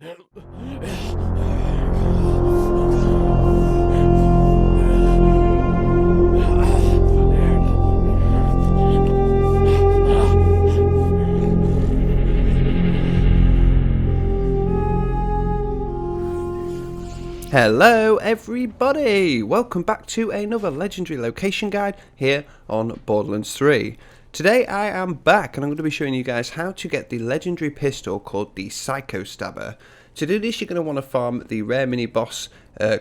Hello everybody! Welcome back to another legendary location guide here on Borderlands 3. Today I am back and I'm going to be showing you guys how to get the legendary pistol called the Psycho Stabber. To do this you're going to want to farm the rare mini boss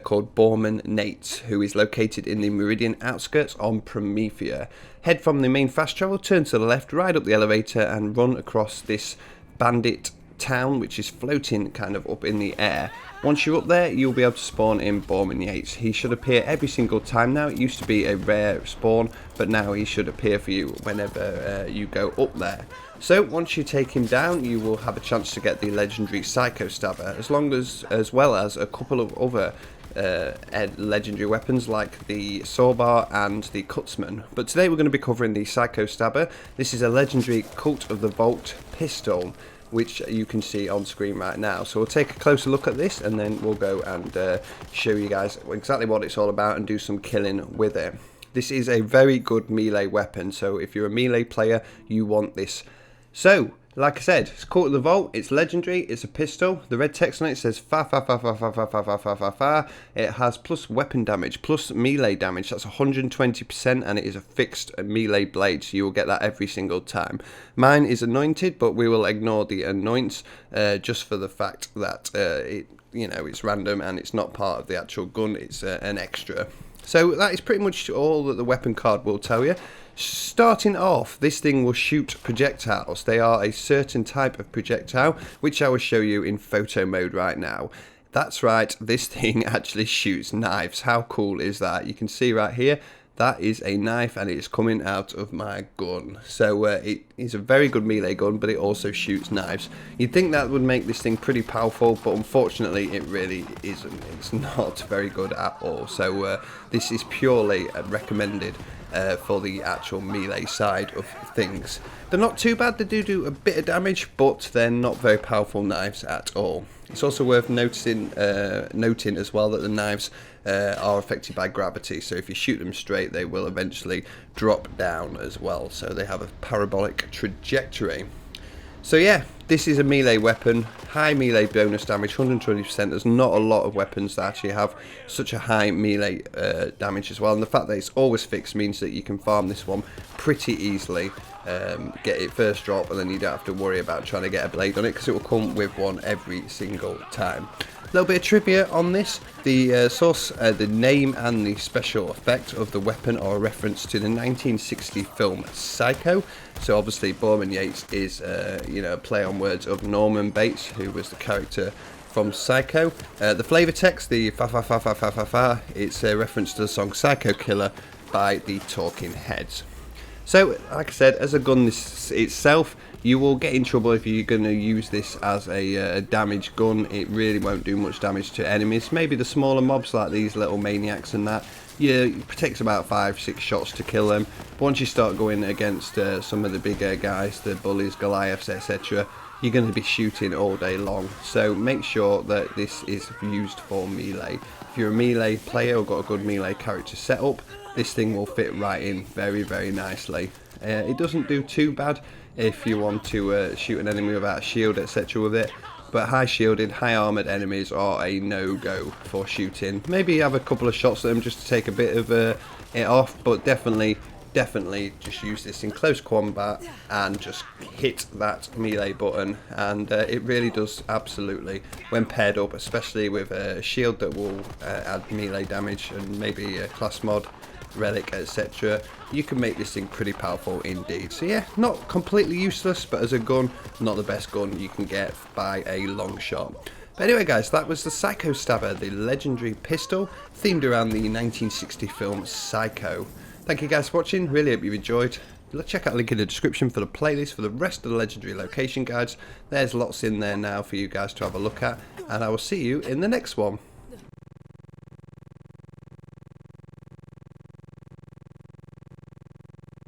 called Borderlands Nate, who is located in the Meridian outskirts on Promethea. Head from the main fast travel, turn to the left, ride up the elevator and run across this bandit town which is floating kind of up in the air. Once you're up there, you'll be able to spawn in Borderlands. He should appear every single time now. It used to be a rare spawn, but now he should appear for you whenever you go up there. So once you take him down, you will have a chance to get the legendary Psycho Stabber, as well as a couple of other legendary weapons like the Sawbar and the Cutsman. But today we're going to be covering the Psycho Stabber. This is a legendary Cult of the Vault pistol, which you can see on screen right now. So we'll take a closer look at this and then we'll go and show you guys exactly what it's all about and do some killing with it. This is a very good melee weapon, so if you're a melee player you want this. So like I said, it's Cult of the Vault, it's legendary, it's a pistol. The red text on it says fa fa fa fa fa fa fa fa fa fa fa. It has plus weapon damage, plus melee damage, that's 120%, and it is a fixed melee blade, so you will get that every single time. Mine is anointed, but we will ignore the anoints just for the fact that it's random and it's not part of the actual gun, it's an extra. So that is pretty much all that the weapon card will tell you. Starting off, this thing will shoot projectiles. They are a certain type of projectile, which I will show you in photo mode right now. That's right, this thing actually shoots knives. How cool is that? You can see right here, that is a knife and it is coming out of my gun. So it is a very good melee gun, but it also shoots knives. You'd think that would make this thing pretty powerful, but unfortunately it really isn't. It's not very good at all. So this is purely recommended for the actual melee side of things. They're not too bad, they do a bit of damage, but they're not very powerful knives at all. It's also worth noting as well that the knives are affected by gravity, so if you shoot them straight they will eventually drop down as well, so they have a parabolic trajectory. So yeah, this is a melee weapon, high melee bonus damage, 120%. There's not a lot of weapons that actually have such a high melee damage as well, and the fact that it's always fixed means that you can farm this one pretty easily. Get it first drop and then you don't have to worry about trying to get a blade on it because it will come with one every single time. A little bit of trivia on this: the source, the name and the special effect of the weapon are a reference to the 1960 film Psycho. So obviously Borman Yates is a play on words of Norman Bates, who was the character from Psycho. The flavour text, the fa fa fa fa fa fa fa, it's a reference to the song Psycho Killer by the Talking Heads. So, like I said, as a gun itself, you will get in trouble if you're going to use this as a damage gun. It really won't do much damage to enemies. Maybe the smaller mobs like these little maniacs and that, it takes about 5-6 shots to kill them. But once you start going against some of the bigger guys, the bullies, Goliaths, etc., you're going to be shooting all day long. So make sure that this is used for melee. If you're a melee player or got a good melee character set up, this thing will fit right in very, very nicely. It doesn't do too bad if you want to shoot an enemy without a shield, etc. with it, but high shielded, high armoured enemies are a no-go for shooting. Maybe have a couple of shots at them just to take a bit of it off, but definitely just use this in close combat and just hit that melee button, and it really does absolutely, when paired up, especially with a shield that will add melee damage and maybe a class mod, relic, etc., you can make this thing pretty powerful indeed. So yeah, not completely useless, but as a gun, not the best gun you can get by a long shot. But anyway guys, that was the Psycho Stabber, the legendary pistol themed around the 1960 film Psycho. Thank you guys for watching, really hope you've enjoyed. Check out the link in the description for the playlist for the rest of the legendary location guides. There's lots in there now for you guys to have a look at, and I will see you in the next one.